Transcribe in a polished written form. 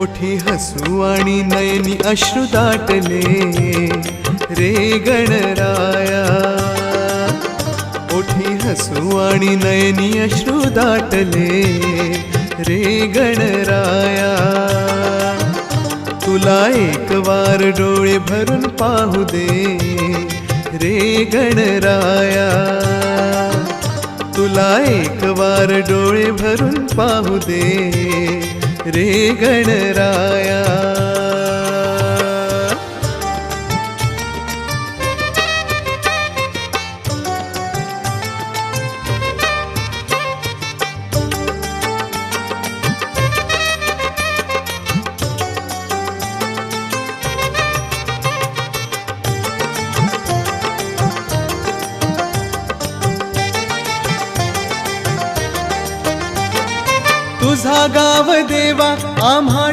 मोठी हसू आणि नयनी अश्रू दाटले रे गणराया। मोठी हसू आणि नयनी अश्रू दाटले रे गणराया। तुला एक वार डोळे भरून पाहू दे रे गणराया। तुला एक वार डोळे भरून पाहू दे रे गणराया। तुझा गाव देवा आम्हा